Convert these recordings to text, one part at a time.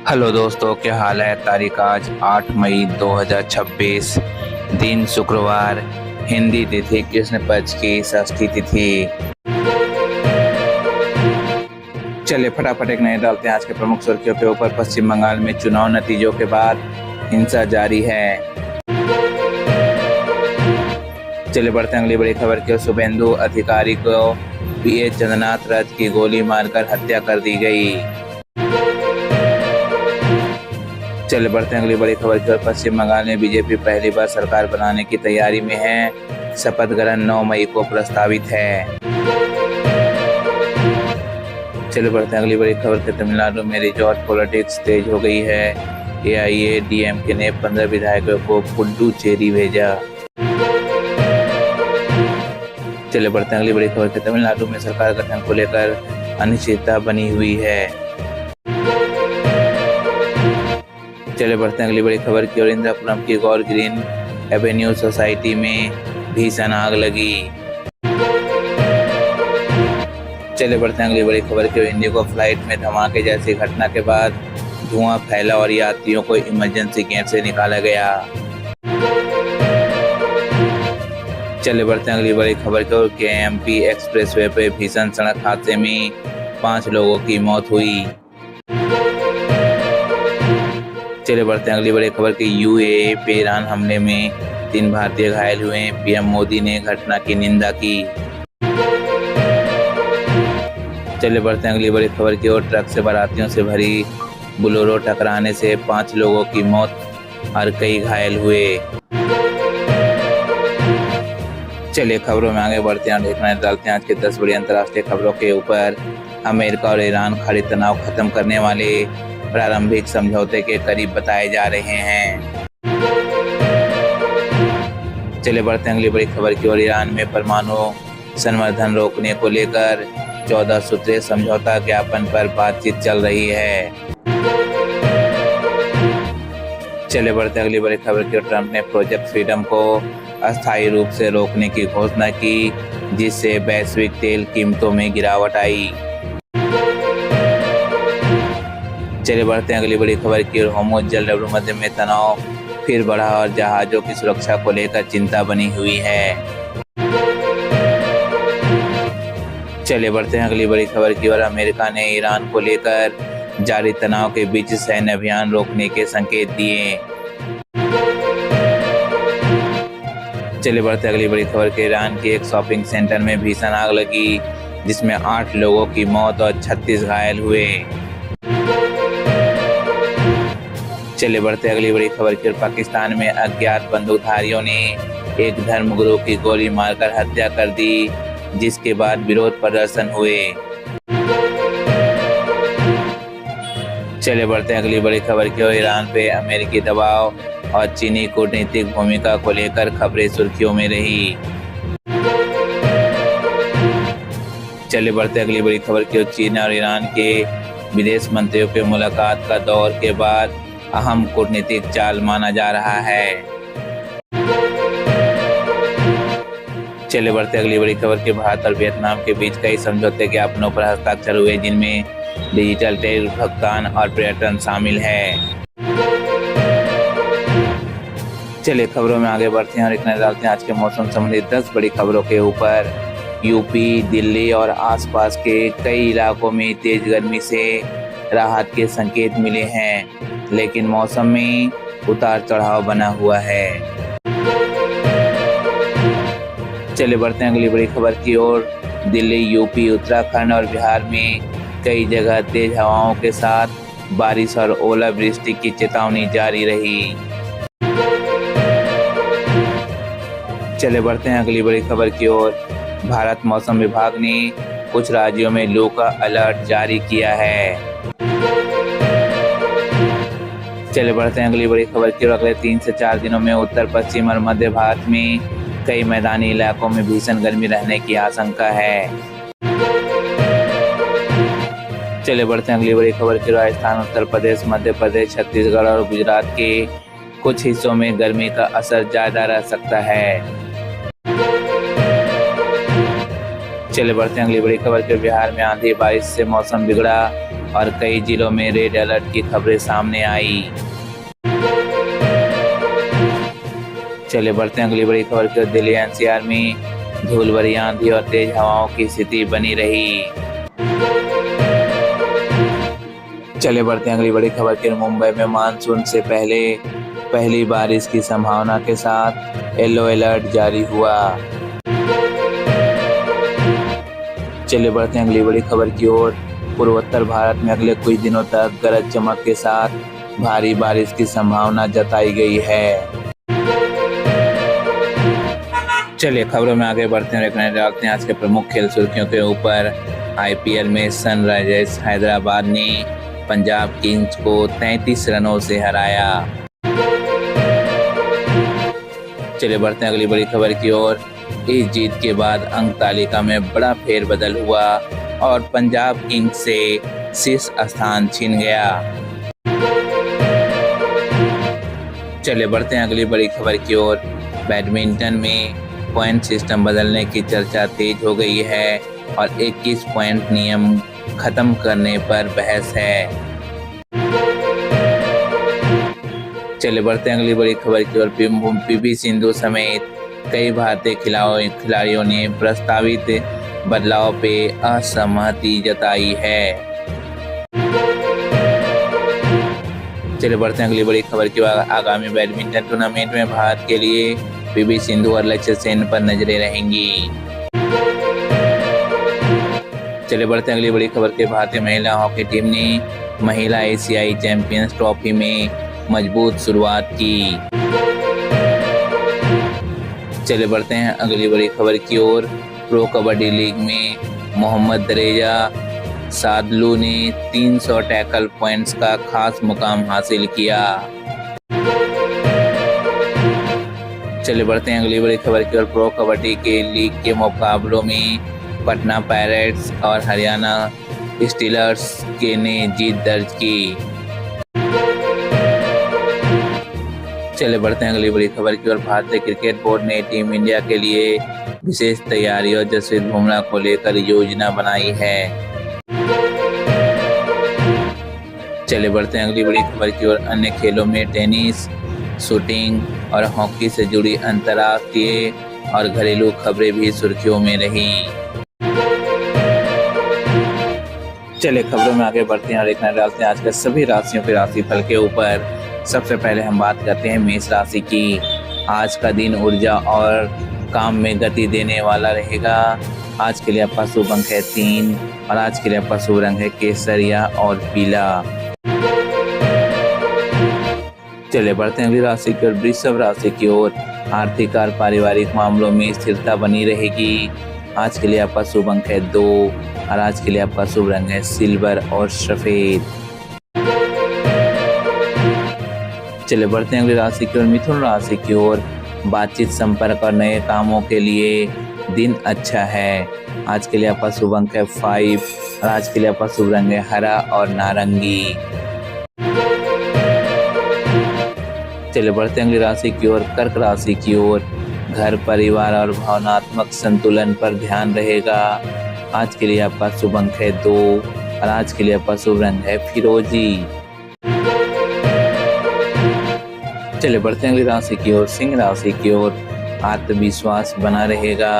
Hello दोस्तों, क्या हाल है। तारीख आज 8 मई 2026, दिन शुक्रवार, हिंदी तिथि कृष्ण पक्ष की षष्ठी तिथि। चलिए फटाफट एक नजर डालते हैं आज के प्रमुख सुर्खियों के ऊपर। पश्चिम बंगाल में चुनाव नतीजों के बाद हिंसा जारी है। चलिए बढ़ते हैं अगली बड़ी खबर की ओर। शुभेंदु अधिकारी को पीए चंद्रनाथ रथ की गोली मारकर हत्या कर दी गई। चलिए बढ़ते हैं अगली बड़ी खबर की ओर। पश्चिम बंगाल में बीजेपी पहली बार सरकार बनाने की तैयारी में है। शपथ ग्रहण 9 मई को प्रस्तावित है। चलिए बढ़ते हैं अगली बड़ी खबर के। तमिलनाडु में रिजॉर्ट पॉलिटिक्स तेज हो गई है। एआईएडीएमके ने 15 विधायकों को पुडुचेरी भेजा। चलिए बढ़ते हैं अगली बड़ी खबर के। तमिलनाडु में सरकार गठन को लेकर अनिश्चितता बनी हुई है। चलिए बढ़ते हैं अगली बड़ी खबर की ओर। इंदिरापुरम की गौर ग्रीन एवेन्यू सोसाइटी में भीषण आग लगी। चलिए बढ़ते हैं अगली बड़ी खबर की ओर। इंडिगो फ्लाइट में धमाके जैसी घटना के बाद धुआं फैला और यात्रियों को इमरजेंसी गेट से निकाला गया। चलिए बढ़ते हैं अगली बड़ी खबर की ओर। केएमपी एक्सप्रेसवे पे भीषण सड़क हादसे में 5 लोगों की मौत हुई। चलिए बढ़ते हैं अगली बड़ी खबर की। यूएई पे ईरान हमले में 3 भारतीय घायल हुए। पीएम मोदी ने घटना की निंदा की। चलिए बढ़ते हैं अगली बड़ी खबर की ओर। ट्रक से बारातियों से भरी बोलेरो टकराने से 5 लोगों की मौत और कई घायल हुए। चलिए खबरों में आगे बढ़ते हैं और देखना डालते हैं आज के 10 बड़ी अंतर्राष्ट्रीय खबरों के ऊपर। अमेरिका और ईरान खाड़ी तनाव खत्म करने वाले प्रारंभिक समझौते के करीब बताए जा रहे हैं। चलिए बढ़ते हैं अगली बड़ी खबर की ओर। ईरान में परमाणु संवर्धन रोकने को लेकर 14 सूत्रीय समझौता ज्ञापन पर बातचीत चल रही है। चलिए बढ़ते हैं अगली बड़ी खबर की ओर। ट्रंप ने प्रोजेक्ट फ्रीडम को अस्थायी रूप से रोकने की घोषणा की, जिससे वैश्विक तेल कीमतों में गिरावट आई। चलिए बढ़ते हैं अगली बड़ी खबर की ओर। होर्मुज जलसंधि मध्य में तनाव फिर बढ़ा और जहाजों की सुरक्षा को लेकर चिंता बनी हुई है। चलिए बढ़ते हैं अगली बड़ी खबर की ओर। अमेरिका ने ईरान को लेकर जारी तनाव के बीच सैन्य अभियान रोकने के संकेत दिए। चलिए बढ़ते हैं अगली बड़ी खबर के। ईरान के एक शॉपिंग सेंटर में भीषण आग लगी, जिसमें 8 लोगों की मौत और 36 घायल हुए। चलिए बढ़ते अगली बड़ी खबर की ओर। पाकिस्तान में अज्ञात बंदूकधारियों ने एक धर्मगुरु की गोली मारकर हत्या कर दी, जिसके बाद विरोध प्रदर्शन हुए। चलिए बढ़ते हैं अगली बड़ी खबर की ओर। ईरान पे अमेरिकी दबाव और चीनी कूटनीतिक भूमिका को लेकर खबरें सुर्खियों में रही। चलिए बढ़ते अगली बड़ी खबर की ओर। चीन और ईरान के विदेश मंत्रियों के मुलाकात का दौर के बाद अहम कूटनीतिक चाल माना जा रहा है। चलिए बढ़ते अगली बड़ी खबर के। भारत और वियतनाम के बीच कई समझौते ज्ञापनों पर हस्ताक्षर हुए, जिनमें डिजिटल टेल भुगतान और पर्यटन शामिल है। चलिए खबरों में आगे बढ़ते हैं और एक नजर डालते हैं आज के मौसम संबंधी 10 बड़ी खबरों के ऊपर। यूपी, दिल्ली और आसपास के कई इलाकों में तेज गर्मी से राहत के संकेत मिले हैं, लेकिन मौसम में उतार चढ़ाव बना हुआ है। चलिए बढ़ते हैं अगली बड़ी खबर की ओर। दिल्ली, यूपी, उत्तराखंड और बिहार में कई जगह तेज हवाओं के साथ बारिश और ओलावृष्टि की चेतावनी जारी रही। चलिए बढ़ते हैं अगली बड़ी खबर की ओर। भारत मौसम विभाग ने कुछ राज्यों में लू का अलर्ट जारी किया है। चलिए बढ़ते हैं अगली बड़ी खबर की ओर। अगले 3 से 4 दिनों में उत्तर पश्चिम और मध्य भारत में कई मैदानी इलाकों में भीषण गर्मी रहने की आशंका है। चलिए बढ़ते हैं अगली बड़ी खबर की। राजस्थान, उत्तर प्रदेश, मध्य प्रदेश, छत्तीसगढ़ और गुजरात के कुछ हिस्सों में गर्मी का असर ज्यादा रह सकता है। चलिए बढ़ते हैं अगली बड़ी खबर के। बिहार में आंधी बारिश से मौसम बिगड़ा, और कई जिलों में रेड अलर्ट की खबरें सामने आई। चले बढ़ते हैं अगली बड़ी खबर की ओर। दिल्ली एनसीआर में धूल भरी आंधी और तेज हवाओं की स्थिति बनी रही। चले बढ़ते हैं अगली बड़ी खबर की ओर। मुंबई में मानसून से पहले पहली बारिश की संभावना के साथ येलो अलर्ट जारी हुआ। चले बढ़ते हैं अगली बड़ी खबर की ओर। पूर्वोत्तर भारत में अगले कुछ दिनों तक गरज चमक के साथ भारी बारिश की संभावना जताई गई है। चलिए खबरों में आगे बढ़ते हैं और एक नजर डालते हैं आज के प्रमुख खेल सुर्खियों के ऊपर। आईपीएल में सनराइजर्स हैदराबाद ने पंजाब किंग्स को 33 रनों से हराया। चलिए बढ़ते हैं अगली बड़ी खबर की ओर। इस जीत के बाद अंक तालिका में बड़ा फेरबदल हुआ और पंजाब किंग्स से शीर्ष स्थान छीन गया। चलिए बढ़ते हैं अगली बड़ी खबर की ओर। बैडमिंटन में पॉइंट सिस्टम बदलने की चर्चा तेज हो गई है और 21 पॉइंट नियम खत्म करने पर बहस है। चलिए बढ़ते हैं अगली बड़ी खबर की ओर। पीवी सिंधु समेत कई भारतीय खिलाड़ियों ने प्रस्तावित बदलाव पे असहमति जताई है। चलिए बढ़ते हैं अगली बड़ी खबर की ओर। आगामी बैडमिंटन टूर्नामेंट में भारत के लिए पीवी सिंधु और लक्ष्य सेन पर नजरें रहेंगी। चलिए बढ़ते हैं अगली बड़ी खबर के। भारतीय महिला हॉकी टीम ने महिला एशियाई चैंपियंस ट्रॉफी में मजबूत शुरुआत की। चलिए बढ़ते हैं अगली बड़ी खबर की ओर। प्रो कबड्डी लीग में मोहम्मद दरेजा सादलू ने 300 टैकल पॉइंट्स का खास मुकाम हासिल किया। चलिए बढ़ते हैं अगली बड़ी खबर की ओर। प्रो कबड्डी के लीग के मुकाबलों में पटना पायरेट्स और हरियाणा स्टीलर्स के ने जीत दर्ज की। चलिए बढ़ते हैं अगली बड़ी खबर की ओर। भारतीय क्रिकेट बोर्ड ने टीम इंडिया के लिए विशेष तैयारी और जसप्रीत बुमराह को लेकर योजना बनाई है। चलिए बढ़ते हैं अगली बड़ी खबर की ओर। अन्य खेलों में टेनिस, शूटिंग और हॉकी से जुड़ी अंतर्राष्ट्रीय और घरेलू खबरें भी सुर्खियों में रही। चलिए खबरों में आगे बढ़ते हैं और एक नजर डालते हैं आज के सभी राशियों के राशिफल के ऊपर। सबसे पहले हम बात करते हैं मेष राशि की। आज का दिन ऊर्जा और काम में गति देने वाला रहेगा। आज के लिए आपका शुभ अंक है 3 और आज के लिए आपका शुभ रंग है केसरिया और पीला। चलिए बढ़ते हैं अगली राशि की ओर। वृषभ राशि की ओर। आर्थिक और पारिवारिक मामलों में स्थिरता बनी रहेगी। आज के लिए आपका शुभ अंक है 2 और आज के लिए आपका शुभ रंग है सिल्वर और सफेद। चलिए बढ़ते हैं अगली राशि की ओर। मिथुन राशि की ओर। बातचीत, संपर्क और नए कामों के लिए दिन अच्छा है। आज के लिए आपका शुभ अंक है 5 और आज के लिए आपका शुभ रंग है हरा और नारंगी। चलिए बढ़ते हैं अगली राशि की ओर। कर्क राशि की ओर। घर, परिवार और भावनात्मक संतुलन पर ध्यान रहेगा। आज के लिए आपका शुभ अंक है 2 और आज के लिए आपका शुभ रंग है फिरोजी। चलिए बढ़ते हैं अगली राशि की ओर। सिंह राशि की ओर। आत्मविश्वास बना रहेगा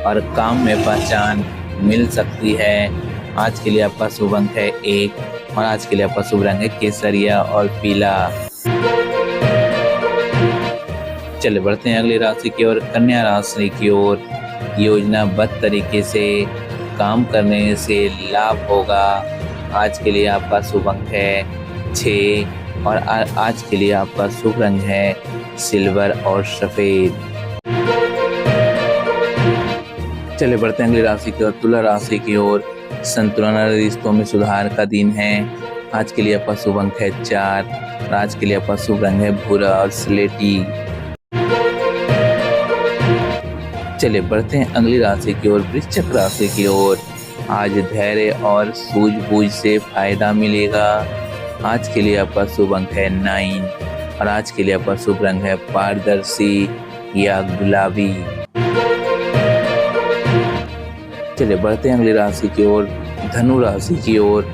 और काम में पहचान मिल सकती है। आज के लिए आपका शुभ अंक है 1 और आज के लिए आपका शुभ रंग है केसरिया और पीला। चलिए बढ़ते हैं अगली राशि की ओर। कन्या राशि की ओर। योजनाबद्ध तरीके से काम करने से लाभ होगा। आज के लिए आपका शुभ अंक है 6 और आज के लिए आपका शुभ रंग है सिल्वर और सफेद। चलिए बढ़ते हैं अगली राशि की ओर। तुला राशि की ओर। संतुलन रिश्तों में सुधार का दिन है। आज के लिए आपका शुभ अंक है 4 और आज के लिए आपका शुभ रंग है भूरा और स्लेटी। चलिए बढ़ते हैं अगली राशि की ओर। वृश्चिक राशि की ओर। आज धैर्य और सूझबूझ से फायदा मिलेगा। आज के लिए आपका शुभ अंक है 9 और आज के लिए आपका शुभ रंग है पारदर्शी या गुलाबी। चलिए बढ़ते हैं अगली राशि की ओर। धनु राशि की ओर।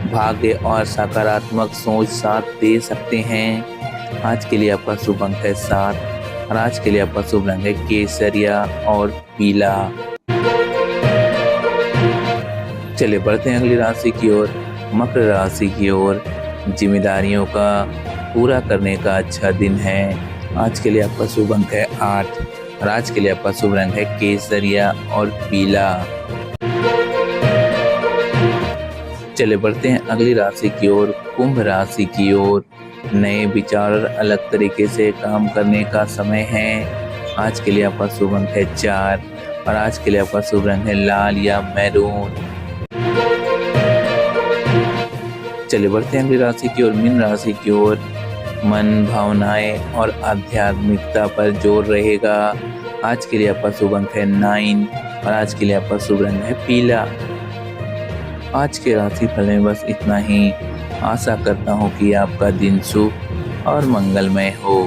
भाग्य और सकारात्मक सोच साथ दे सकते हैं। आज के लिए आपका शुभ अंक है 7 और आज के लिए आपका शुभ रंग है केसरिया और पीला। चलिए बढ़ते हैं अगली राशि की ओर, मकर राशि की ओर। जिम्मेदारियों का पूरा करने का अच्छा दिन है। आज के लिए आपका शुभ अंक है 8 और आज के लिए आपका शुभ रंग है केसरिया और पीला। चले बढ़ते हैं अगली राशि की ओर, कुंभ राशि की ओर। नए विचार और अलग तरीके से काम करने का समय है। आज के लिए आपका शुभ अंक है 4 और आज के लिए आपका शुभ रंग है लाल या मैरून। चलिए बढ़ते हैं अगली राशि की ओर, मीन राशि की ओर। मन, भावनाएं और आध्यात्मिकता पर जोर रहेगा। आज के लिए आपका शुभ अंक है 9 और आज के लिए आपका शुभ रंग है पीला। आज के राशि फल में बस इतना ही। आशा करता हूँ कि आपका दिन शुभ और मंगलमय हो।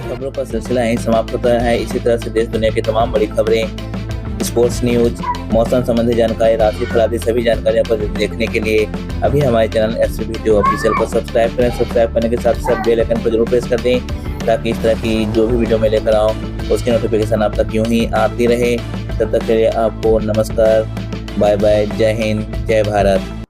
खबरों का सिलसिला यहीं समाप्त होता है। इसी तरह से देश दुनिया की तमाम बड़ी खबरें, स्पोर्ट्स न्यूज, मौसम संबंधी जानकारी, राशि फल आदि सभी जानकारियों को देखने के लिए अभी हमारे चैनल एस्ट्रो वीडियो ऑफिशियल को सब्सक्राइब करें। सब्सक्राइब करने के साथ साथ बेल आइकन को जरूर प्रेस कर दें ताकि इस तरह की जो भी वीडियो मैं लेकर आऊँ उसकी नोटिफिकेशन आप तक यूं ही आती रहे। तब तक के लिए आपको नमस्कार, बाय बाय, जय हिंद, जय भारत।